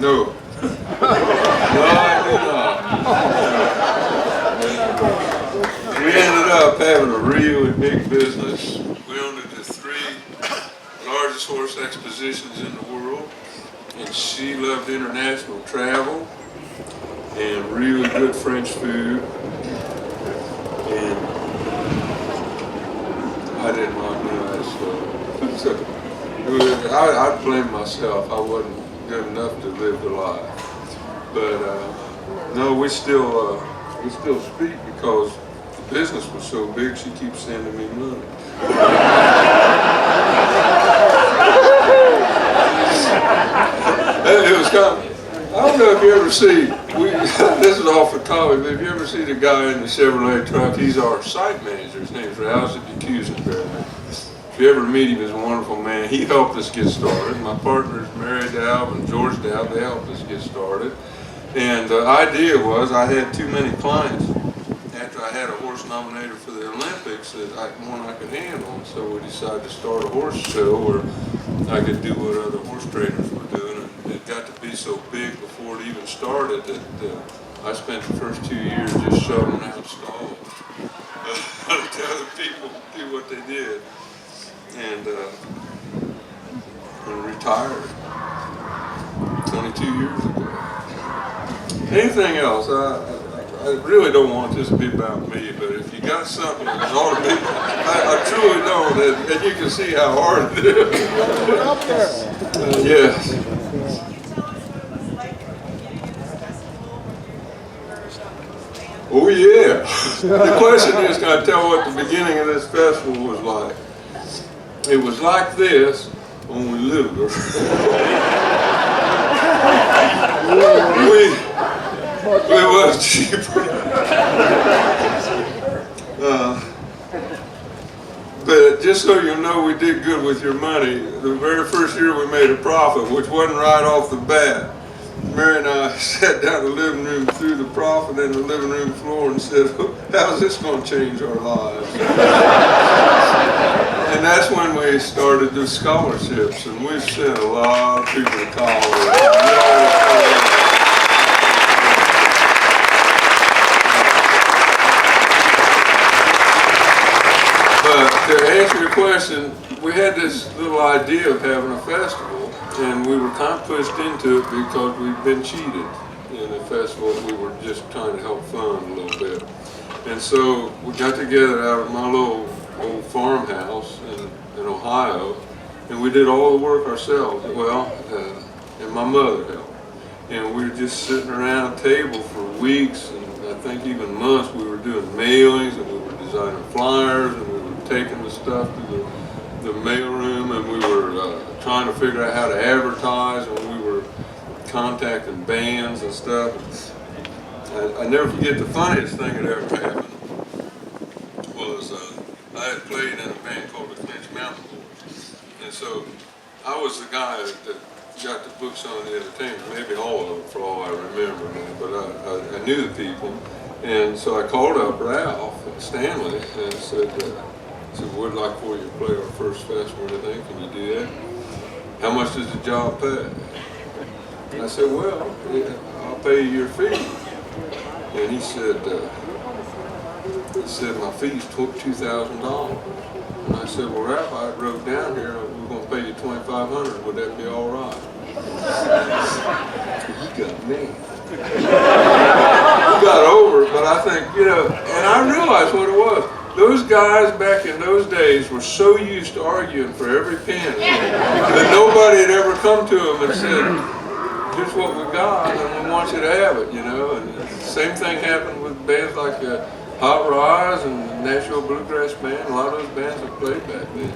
No. No, I did not. We ended up having a really big business. We owned the 3 largest horse expositions in the world, and she loved international travel and really good French food, and I didn't like none of that stuff. I blame myself. I wasn't good enough to live the life. But no, we still speak because the business was so big. She keeps sending me money. It was kind of, I don't know if you ever see, this is off the topic, but if you ever see the guy in the Chevrolet truck, he's our site manager. His name's Rouse Kusenberg. If you ever meet him, he's a wonderful man. He helped us get started. My partners, Mary Dowd and George Dowd, they helped us get started. And the idea was I had too many clients after I had a horse nominated for the Olympics that one I could handle. And so we decided to start a horse show where I could do what other horse trainers were doing. And it got to be so big before it even started that I spent the first 2 years just shoveling out stalls. To other people do what they did. And retired 22 years ago. Anything else? I really don't want this to be about me, but if you got something that ought to be, I truly know that, and you can see how hard it is. Yes. Oh yeah. The question is, can I tell what the beginning of this festival was like? It was like this when we lived there. It was cheaper. But just so you know, we did good with your money. The very first year we made a profit, which wasn't right off the bat. Mary and I sat down in the living room, threw the profit in the living room floor and said, how's this going to change our lives? And that's when we started the scholarships, and we've sent a lot of people to college. But to answer your question, we had this little idea of having a festival, and we were kind of pushed into it because we'd been cheated in the festival. We were just trying to help fund a little bit. And so we got together out of my little old farmhouse in Ohio, and we did all the work ourselves. Well, and my mother helped. And we were just sitting around a table for weeks, and I think even months. We were doing mailings, and we were designing flyers, and we were taking the stuff to the mail room, and we were trying to figure out how to advertise, and we were contacting bands and stuff. I never forget the funniest thing that ever happened was I had played in a band called the Clinch Mountain Boys, and so I was the guy that got the books on the entertainment, maybe all of them for all I remember, but I knew the people, and so I called up Ralph Stanley and said, we'd like for you to play our first festival today, can you do that? How much does the job pay? And I said, well, I'll pay you your fee. And he said my fee's $2,000. And I said, well, Ralph, I wrote down here, we're going to pay you $2,500. Would that be all right? He got me. He got over it, but I think, and I realized what it was. Those guys back in those days were so used to arguing for every penny that nobody had ever come to them and said, here's what we got, and we want you to have it, And the same thing happened with bands like Hot Rods and Nashville Bluegrass Band. A lot of those bands have played back then,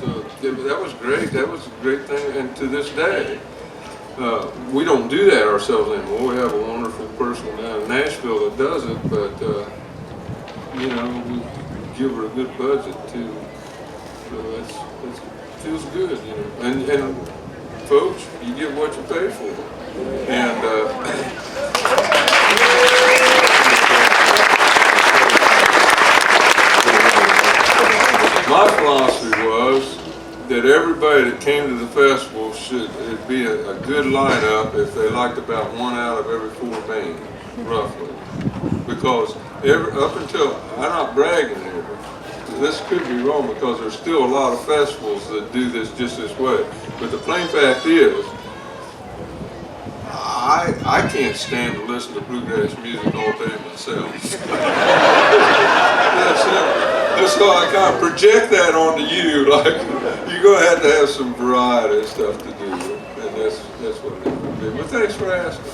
So that was great. That was a great thing. And to this day, we don't do that ourselves anymore. We have a wonderful person down in Nashville that does it, but we give her a good budget too. So it feels good, And folks, you get what you pay for. And my philosophy was that everybody that came to the festival should be a good lineup if they liked about 1 out of every 4 bands, roughly. Because up until, I'm not bragging here, this could be wrong because there's still a lot of festivals that do this just this way. But the plain fact is, I can't stand to listen to bluegrass music all day myself. So I kind of project that onto you, like you're going to have some variety of stuff to do, and that's what it would be. But thanks for asking.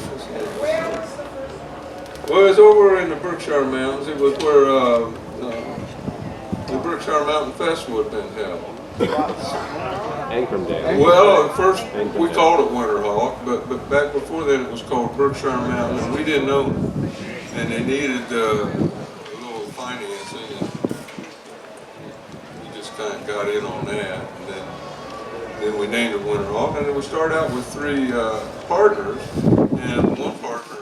Well, it's over in the Berkshire Mountains. It was where the Berkshire Mountain Festival had been held. Ankrum. Well, at first we called it Winterhawk, but back before then it was called Berkshire Mountain, and we didn't know, and they needed a little financing, and we just kind of got in on that, and then we named it Winterhawk, and then we started out with 3 partners, and one partner,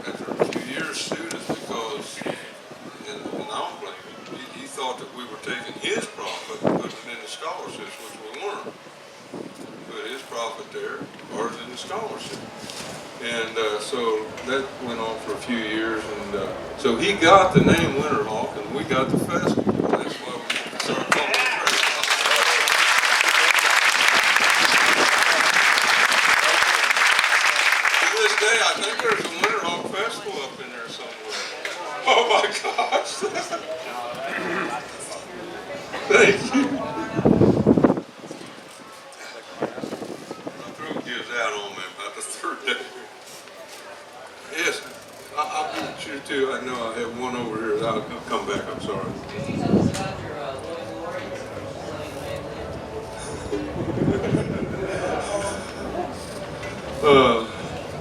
after a few years, sued us because, and I don't blame him, he thought that we were taking his profit and putting it in the scholarships, which we weren't. Put his profit there, ours in the scholarship. And so that went on for a few years, and so he got the name Winterhawk, and we got the festival. That's why we started calling it Winterhawk. To this day, I think there's a Winterhawk festival up in there somewhere. Oh my gosh! Thank you. Yes, I'll be sure too. I know I have one over here. I'll come back. I'm sorry. Can you tell us about your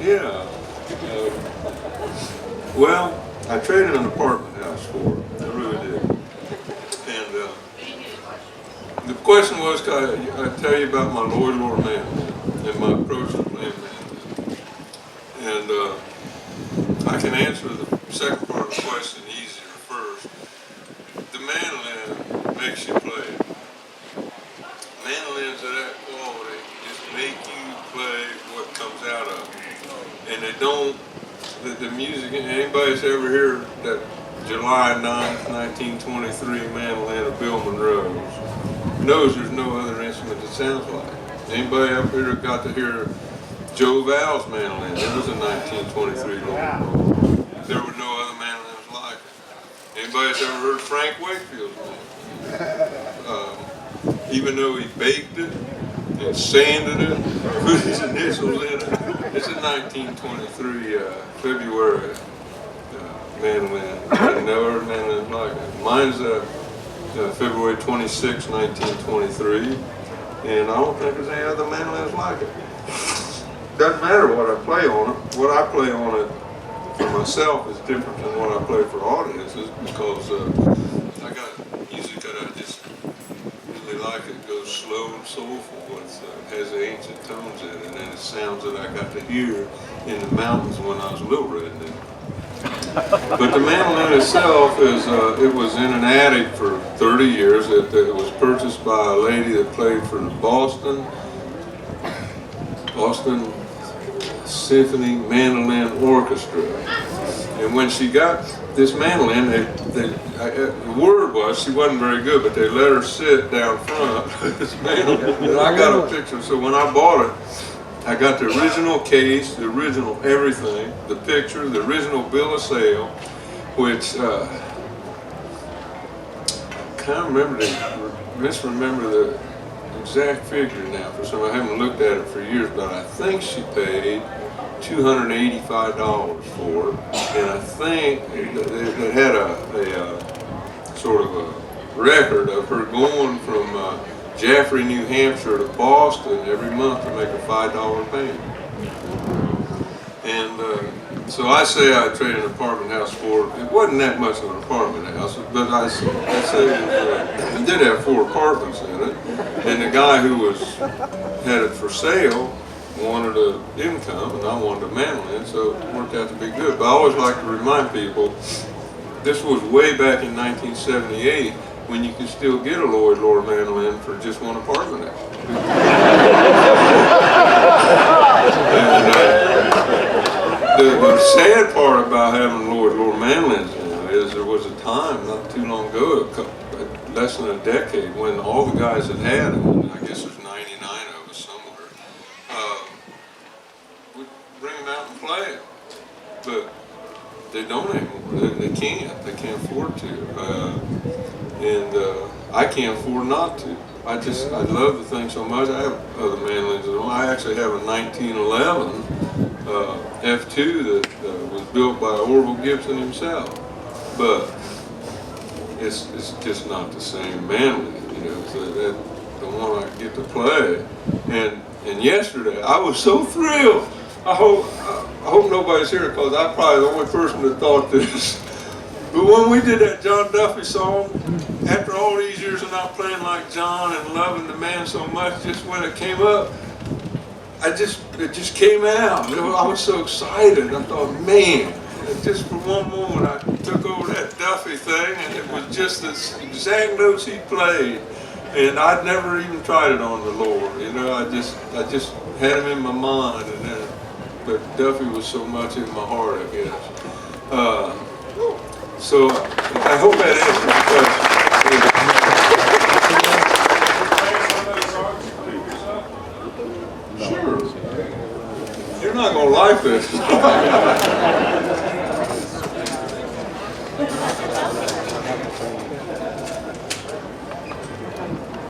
yeah. Well, I traded an apartment house for it. I really did. And the question was, can I tell you about my Lloyd Lord man and my approach to playing man? And I can answer the second part of the question easier first. The mandolin makes you play. Mandolins of that quality just make you play what comes out of it. And they don't, the music, anybody's ever heard that July 9th, 1923 mandolin of Bill Monroe's knows there's no other instrument that sounds like it. Anybody up here got to hear Joe Val's mandolin? It was a 1923 Lord. There were no other mandolins like it. Anybody's ever heard Frank Wakefield's mandolin? Even though he baked it and sanded it, put his initials in it, it's a 1923 February mandolin. I've never heard mandolins like it. Mine's February 26, 1923, and I don't think there's any other mandolins like it. Doesn't matter what I play on it. What I play on it for myself is different than what I play for audiences because I got music that I just really like. It goes slow and soulful. It has the ancient tones in it, and then it sounds that I got to hear in the mountains when I was a little redneck. But the mandolin itself is, it was in an attic for 30 years. It was purchased by a lady that played for the Boston Symphony Mandolin Orchestra. And when she got this mandolin, the word was she wasn't very good, but they let her sit down front with this mandolin. And I got a picture, so when I bought it, I got the original case, the original everything, the picture, the original bill of sale, which I can't misremember the exact figure now for some. I haven't looked at it for years, but I think she paid $285 for it, and I think it had a sort of a record of her going from Jaffrey, New Hampshire to Boston every month to make a $5 payment. And so I say I traded an apartment house for it. It wasn't that much of an apartment house, but I say it did have 4 apartments in it. And the guy who had it for sale wanted an income, and I wanted a mandolin, so it worked out to be good. But I always like to remind people, this was way back in 1978, when you could still get a Lloyd Lord mandolin for just 1 apartment house. The sad part about having Lord Manlins now is there was a time not too long ago, less than a decade, when all the guys that had them, I guess there's 99 of us somewhere, would bring them out and play them. But they don't anymore. They can't. They can't afford to. And I can't afford not to. I love the thing so much. I have other manlins at home. I actually have a 1911 F2 that was built by Orville Gibson himself. But it's just not the same manlin, you know. So that the one I get to play. And yesterday I was so thrilled. I hope nobody's here because I'm probably the only person that thought this. But when we did that John Duffy song, after all these years of not playing like John and loving the man so much, just when it came up, it just came out. You know, I was so excited. I thought, man, just for one moment I took over that Duffy thing and it was just the exact notes he played. And I'd never even tried it on the Lord. You know, I just had him in my mind, and then, but Duffy was so much in my heart, I guess. So I hope that answers the question. Sure. You're not gonna like this.